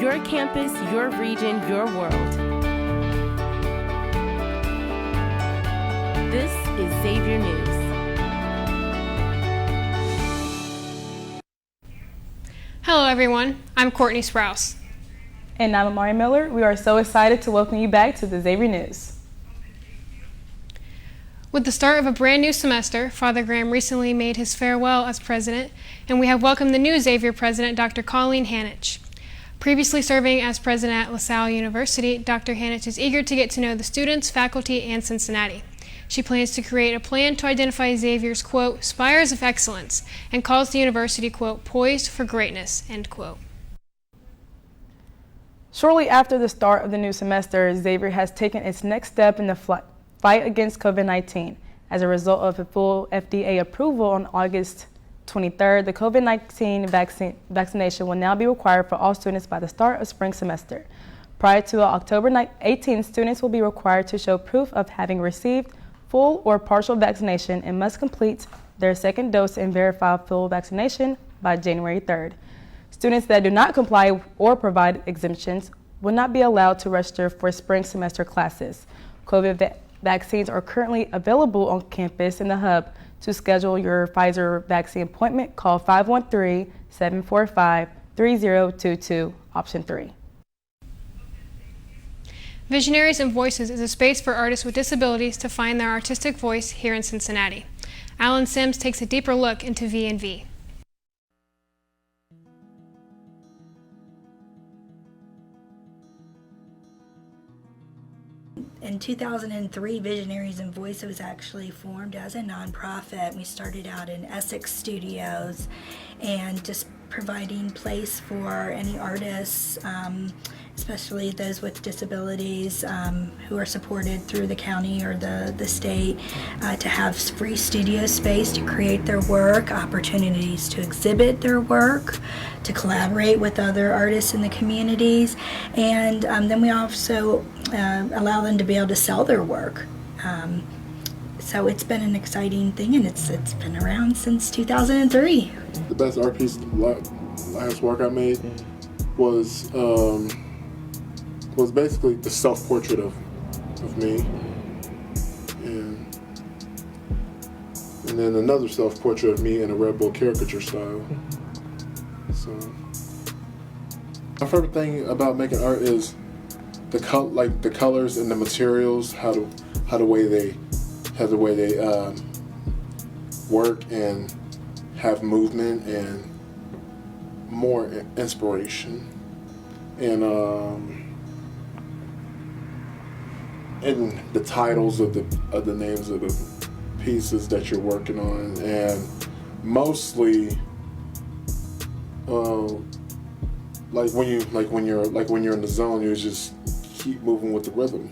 Your campus, your region, your world. This is Xavier News. Hello everyone, I'm Courtney Sprouse. And I'm Amari Miller. We are so excited to welcome you back to the Xavier News. With the start of a brand new semester, Father Graham recently made his farewell as president, and we have welcomed the new Xavier president, Dr. Colleen Hanich. Previously serving as president at LaSalle University, Dr. Hanich is eager to get to know the students, faculty, and Cincinnati. She plans to create a plan to identify Xavier's, quote, spires of excellence, and calls the university, quote, poised for greatness, end quote. Shortly after the start of the new semester, Xavier has taken its next step in the fight against COVID-19. As a result of a full FDA approval on August 23rd, the COVID-19 vaccination will now be required for all students by the start of spring semester. Prior to October 18th, students will be required to show proof of having received full or partial vaccination and must complete their second dose and verify full vaccination by January 3rd. Students that do not comply or provide exemptions will not be allowed to register for spring semester classes. COVID vaccines are currently available on campus in the hub. To schedule your Pfizer vaccine appointment, call 513-745-3022, option 3. Visionaries and Voices is a space for artists with disabilities to find their artistic voice here in Cincinnati. Alan Sims takes a deeper look into V&V. In 2003, Visionaries and Voices was actually formed as a nonprofit. We started out in Essex Studios and just providing place for any artists, especially those with disabilities who are supported through the county or the state, to have free studio space to create their work, opportunities to exhibit their work, to collaborate with other artists in the communities, and then we also allow them to be able to sell their work. So it's been an exciting thing, and it's been around since 2003. The best art piece, last work I made, was basically the self-portrait of me, and then another self-portrait of me in a Red Bull caricature style. So my favorite thing about making art is the colors and the materials, how the way they work and have movement and more inspiration, and the titles of the names of the pieces that you're working on, and mostly when you're in the zone, you just keep moving with the rhythm.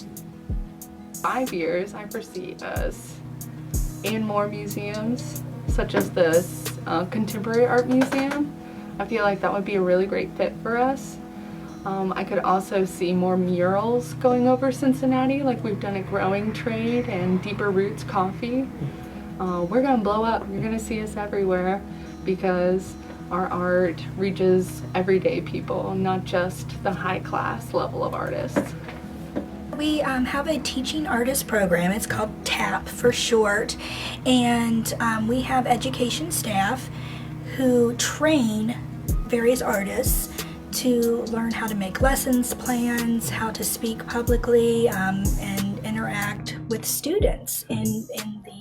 5 years, I foresee us in more museums, such as this Contemporary Art Museum. I feel like that would be a really great fit for us. I could also see more murals going over Cincinnati, like we've done at Growing Trade and Deeper Roots Coffee. We're gonna blow up. You're gonna see us everywhere because our art reaches everyday people, not just the high class level of artists. We have a teaching artist program. It's called TAP for short, and we have education staff who train various artists to learn how to make lessons plans, how to speak publicly, and interact with students in the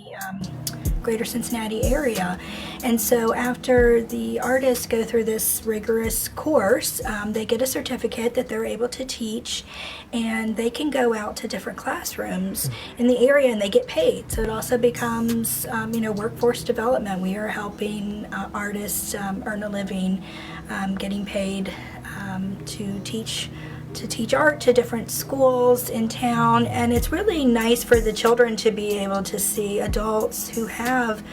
greater Cincinnati area. And so after the artists go through this rigorous course, they get a certificate that they're able to teach, and they can go out to different classrooms in the area and they get paid. So it also becomes workforce development. We are helping artists earn a living, getting paid to teach art to different schools in town, and it's really nice for the children to be able to see adults who have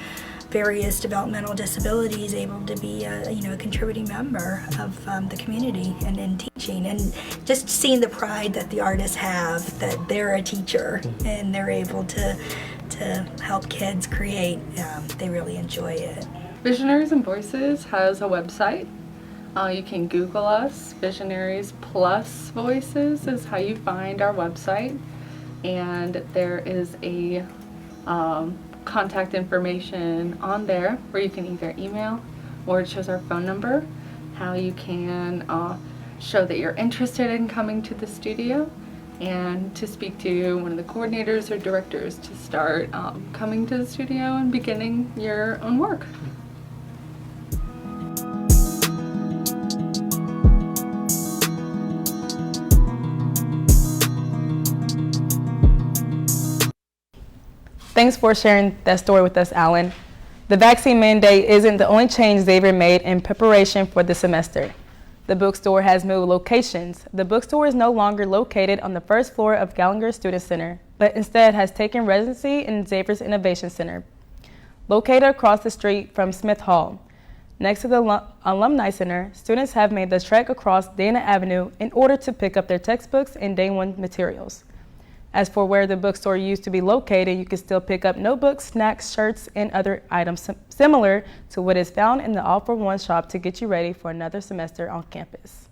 various developmental disabilities able to be a contributing member of the community and in teaching, and just seeing the pride that the artists have that they're a teacher and they're able to help kids create. They really enjoy it. Visionaries and Voices has a website. You can Google us. Visionaries Plus Voices is how you find our website. And there is a contact information on there where you can either email or it shows our phone number, how you can show that you're interested in coming to the studio and to speak to one of the coordinators or directors to start coming to the studio and beginning your own work. Thanks for sharing that story with us, Alan. The vaccine mandate isn't the only change Xavier made in preparation for the semester. The bookstore has moved locations. The bookstore is no longer located on the first floor of Gallagher Student Center, but instead has taken residency in Xavier's Innovation Center, located across the street from Smith Hall. Next to the Alumni Center, students have made the trek across Dana Avenue in order to pick up their textbooks and Day 1 materials. As for where the bookstore used to be located, you can still pick up notebooks, snacks, shirts, and other items similar to what is found in the All for One shop to get you ready for another semester on campus.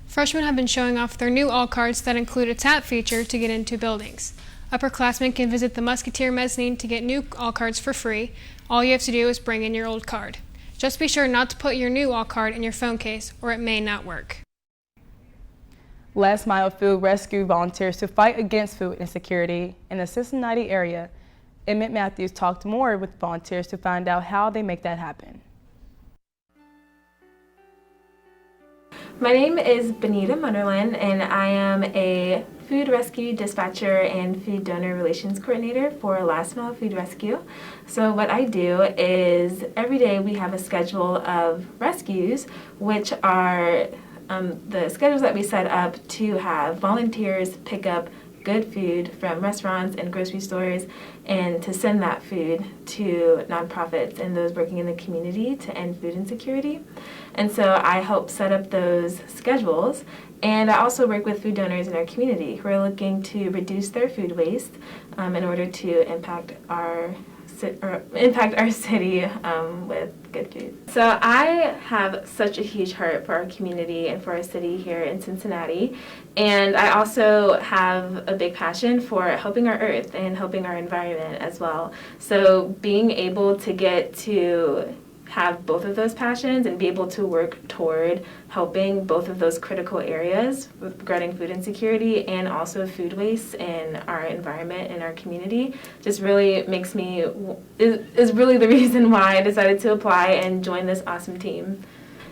Freshmen have been showing off their new all cards that include a tap feature to get into buildings. Upperclassmen can visit the Musketeer Mezzanine to get new all cards for free. All you have to do is bring in your old card. Just be sure not to put your new all card in your phone case or it may not work. Last Mile Food rescue volunteers to fight against food insecurity in the Cincinnati area. Emmett Matthews talked more with volunteers to find out how they make that happen. My name is Benita Munderland, and I am a food rescue dispatcher and food donor relations coordinator for Last Mile Food Rescue. So what I do is every day we have a schedule of rescues, which are the schedules that we set up to have volunteers pick up good food from restaurants and grocery stores and to send that food to nonprofits and those working in the community to end food insecurity. And so I help set up those schedules, and I also work with food donors in our community who are looking to reduce their food waste in order to impact our city with good food. So I have such a huge heart for our community and for our city here in Cincinnati, and I also have a big passion for helping our earth and helping our environment as well. So being able to get to have both of those passions and be able to work toward helping both of those critical areas regarding food insecurity and also food waste in our environment and our community just really makes me, is really the reason why I decided to apply and join this awesome team.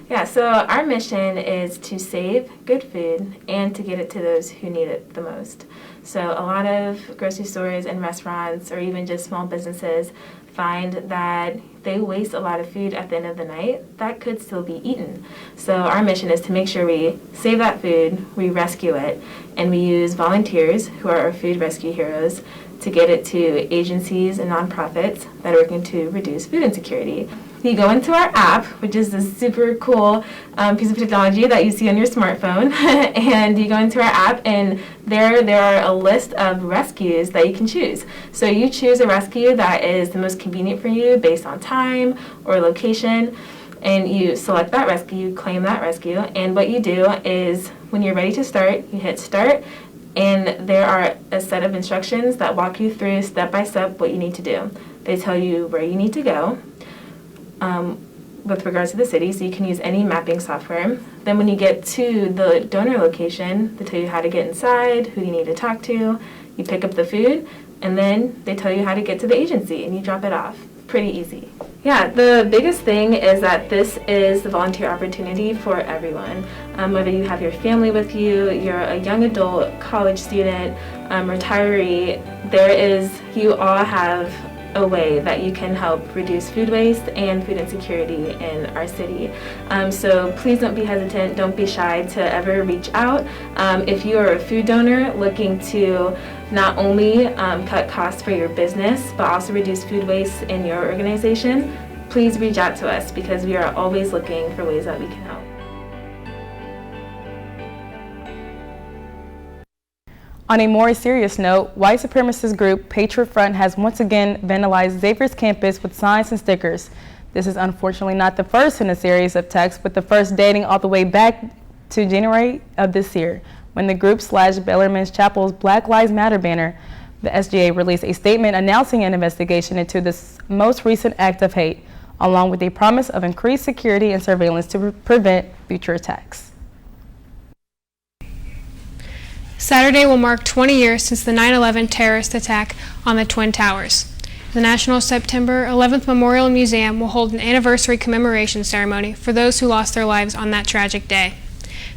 Yeah, so our mission is to save good food and to get it to those who need it the most. So a lot of grocery stores and restaurants or even just small businesses find that they waste a lot of food at the end of the night that could still be eaten. So our mission is to make sure we save that food, we rescue it, and we use volunteers who are our food rescue heroes to get it to agencies and nonprofits that are working to reduce food insecurity. You go into our app, which is this super cool piece of technology that you see on your smartphone, and you go into our app, and there are a list of rescues that you can choose. So you choose a rescue that is the most convenient for you based on time or location, and you select that rescue, you claim that rescue, and what you do is when you're ready to start, you hit start, and there are a set of instructions that walk you through step by step what you need to do. They tell you where you need to go with regards to the city, so you can use any mapping software. Then when you get to the donor location, they tell you how to get inside, who you need to talk to, you pick up the food, and then they tell you how to get to the agency and you drop it off. Pretty easy. Yeah, the biggest thing is that this is the volunteer opportunity for everyone. Whether you have your family with you, you're a young adult, college student, retiree, you all have a way that you can help reduce food waste and food insecurity in our city. So please don't be hesitant, don't be shy to ever reach out. If you are a food donor looking to not only cut costs for your business, but also reduce food waste in your organization, please reach out to us because we are always looking for ways that we can help. On a more serious note, white supremacist group Patriot Front has once again vandalized Xavier's campus with signs and stickers. This is unfortunately not the first in a series of attacks, but the first dating all the way back to January of this year, when the group / Bellarmine Chapel's Black Lives Matter banner. The SGA released a statement announcing an investigation into this most recent act of hate, along with a promise of increased security and surveillance to prevent future attacks. Saturday will mark 20 years since the 9/11 terrorist attack on the Twin Towers. The National September 11th Memorial Museum will hold an anniversary commemoration ceremony for those who lost their lives on that tragic day.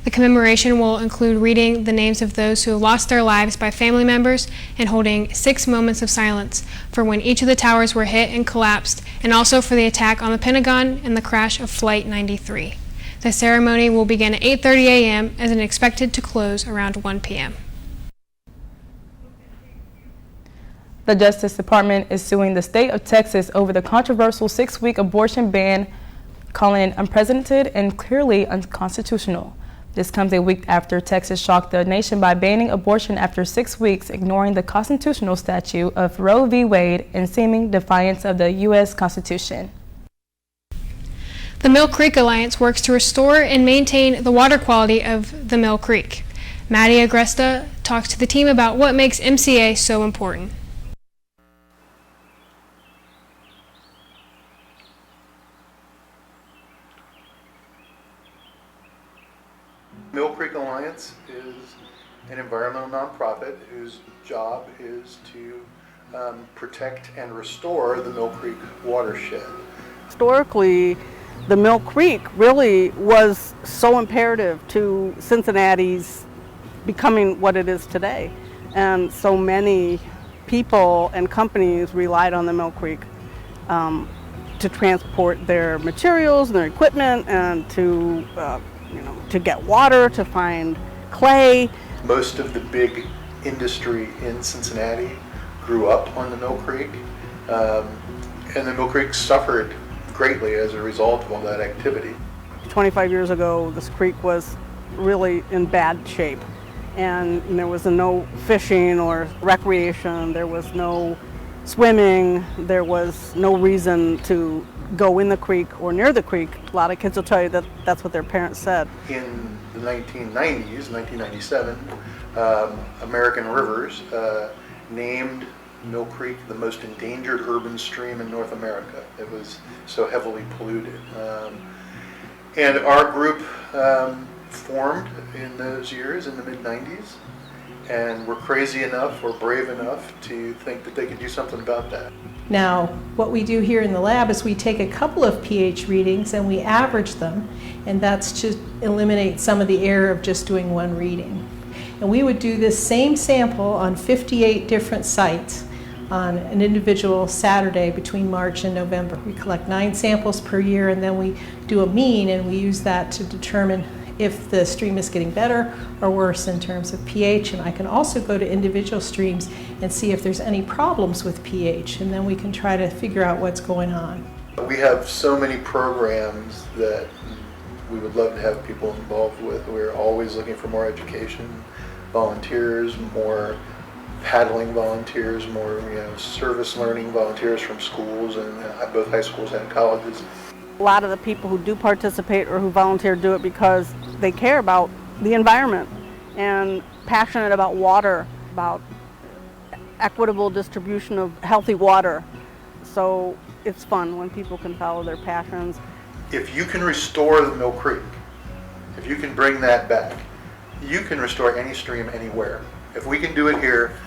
The commemoration will include reading the names of those who have lost their lives by family members and holding 6 moments of silence for when each of the towers were hit and collapsed, and also for the attack on the Pentagon and the crash of Flight 93. The ceremony will begin at 8:30 a.m. and is expected to close around 1 p.m. The Justice Department is suing the state of Texas over the controversial 6-week abortion ban, calling it unprecedented and clearly unconstitutional. This comes a week after Texas shocked the nation by banning abortion after 6 weeks, ignoring the constitutional statute of Roe v. Wade in seeming defiance of the U.S. Constitution. The Mill Creek Alliance works to restore and maintain the water quality of the Mill Creek. Maddie Agresta talks to the team about what makes MCA so important. Mill Creek Alliance is an environmental nonprofit whose job is to protect and restore the Mill Creek watershed. Historically, the Mill Creek really was so imperative to Cincinnati's becoming what it is today. And so many people and companies relied on the Mill Creek to transport their materials and their equipment and to get water, to find clay. Most of the big industry in Cincinnati grew up on the Mill Creek, and the Mill Creek suffered greatly as a result of all that activity. 25 years ago, this creek was really in bad shape, and there was no fishing or recreation, there was no swimming, there was no reason to go in the creek or near the creek. A lot of kids will tell you that that's what their parents said. In the 1990s, 1997, American Rivers named Mill Creek the most endangered urban stream in North America. It was so heavily polluted. And our group formed in those years, in the mid-90s, and were crazy enough or brave enough to think that they could do something about that. Now, what we do here in the lab is we take a couple of pH readings and we average them, and that's to eliminate some of the error of just doing one reading. And we would do this same sample on 58 different sites on an individual Saturday between March and November. We collect 9 samples per year, and then we do a mean, and we use that to determine if the stream is getting better or worse in terms of pH. And I can also go to individual streams and see if there's any problems with pH, and then we can try to figure out what's going on. We have so many programs that we would love to have people involved with. We're always looking for more education volunteers, more paddling volunteers, more service learning volunteers from schools, and both high schools and colleges. A lot of the people who do participate or who volunteer do it because they care about the environment and passionate about water, about equitable distribution of healthy water. So it's fun when people can follow their passions. If you can restore the Mill Creek, if you can bring that back, you can restore any stream anywhere. If we can do it here,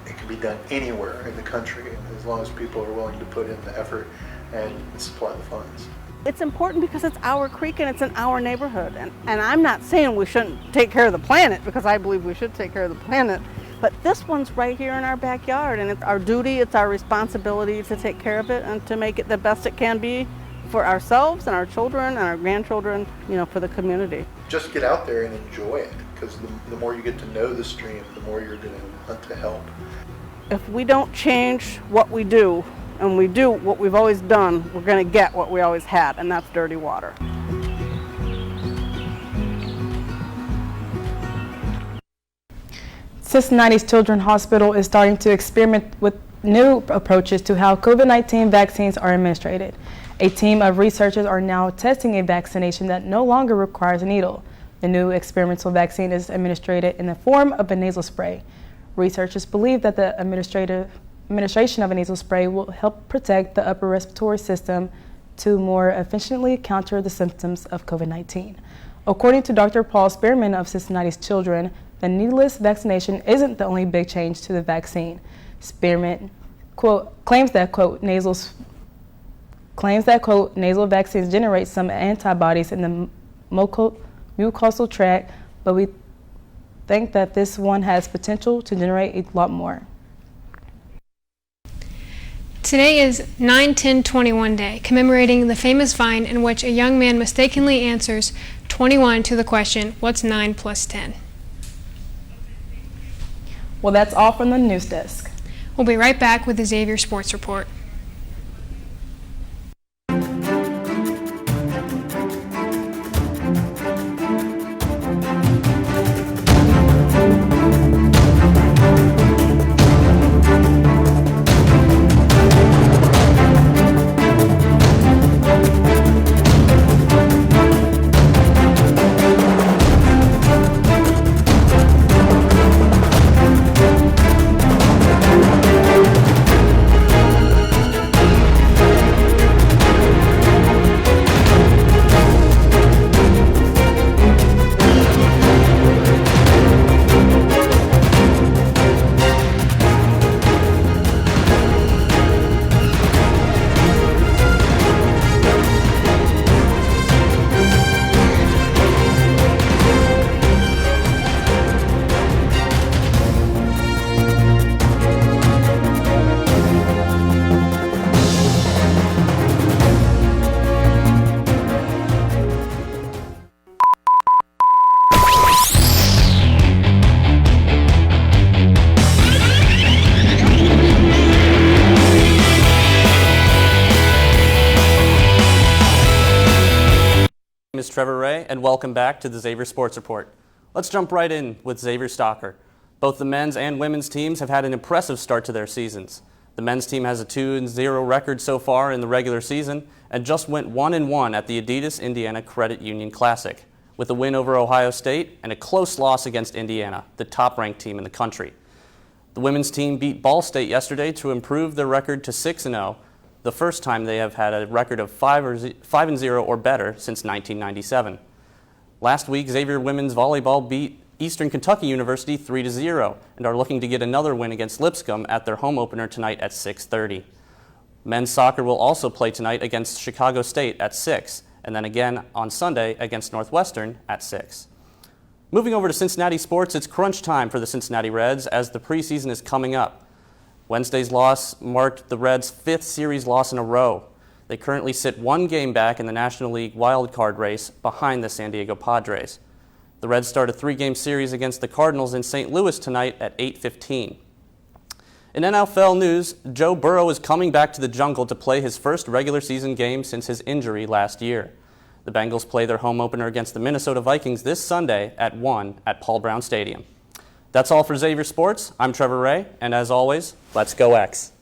it can be done anywhere in the country, as long as people are willing to put in the effort and supply the funds. It's important because it's our creek and it's in our neighborhood. And I'm not saying we shouldn't take care of the planet, because I believe we should take care of the planet. But this one's right here in our backyard, and it's our duty, it's our responsibility to take care of it and to make it the best it can be for ourselves and our children and our grandchildren, for the community. Just get out there and enjoy it, because the more you get to know the stream, the more you're going to want to help. If we don't change what we do, and we do what we've always done, we're going to get what we always had, and that's dirty water. Cincinnati's Children's Hospital is starting to experiment with new approaches to how COVID-19 vaccines are administered. A team of researchers are now testing a vaccination that no longer requires a needle. The new experimental vaccine is administered in the form of a nasal spray. Researchers believe that the administration of a nasal spray will help protect the upper respiratory system to more efficiently counter the symptoms of COVID-19. According to Dr. Paul Spearman of Cincinnati's Children, the needleless vaccination isn't the only big change to the vaccine. Spearman claims that nasal vaccines generate some antibodies in the mucosal tract, but we think that this one has potential to generate a lot more. Today is 9/10/21 Day, commemorating the famous vine in which a young man mistakenly answers 21 to the question, what's 9 plus 10? Well, that's all from the news desk. We'll be right back with the Xavier Sports Report. My name is Trevor Ray, and welcome back to the Xavier Sports Report. Let's jump right in with Xavier Soccer. Both the men's and women's teams have had an impressive start to their seasons. The men's team has a 2-0 record so far in the regular season and just went 1-1 at the Adidas Indiana Credit Union Classic, with a win over Ohio State and a close loss against Indiana, the top-ranked team in the country. The women's team beat Ball State yesterday to improve their record to 6-0, the first time they have had a record of 5-0 or better since 1997. Last week, Xavier women's volleyball beat Eastern Kentucky University 3-0 and are looking to get another win against Lipscomb at their home opener tonight at 6:30. Men's soccer will also play tonight against Chicago State at 6, and then again on Sunday against Northwestern at 6. Moving over to Cincinnati sports, it's crunch time for the Cincinnati Reds as the preseason is coming up. Wednesday's loss marked the Reds' 5th series loss in a row. They currently sit one game back in the National League wildcard race behind the San Diego Padres. The Reds start a 3-game series against the Cardinals in St. Louis tonight at 8:15. In NFL news, Joe Burrow is coming back to the jungle to play his first regular season game since his injury last year. The Bengals play their home opener against the Minnesota Vikings this Sunday at 1 at Paul Brown Stadium. That's all for Xavier Sports. I'm Trevor Ray, and as always, let's go X.